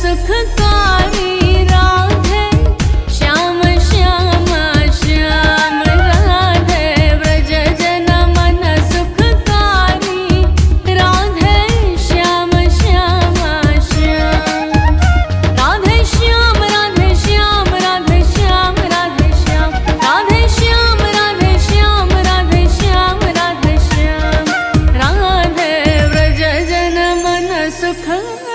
सुखकारी राधे श्याम श्याम श्याम राधे व्रज जन मन सुखकारी राधे श्याम श्याम श्याम राधे श्याम राधे श्याम राधे श्याम राधे श्याम राधे श्याम राधे श्याम राधे श्याम राधे श्याम राधे व्रज जन मन सुख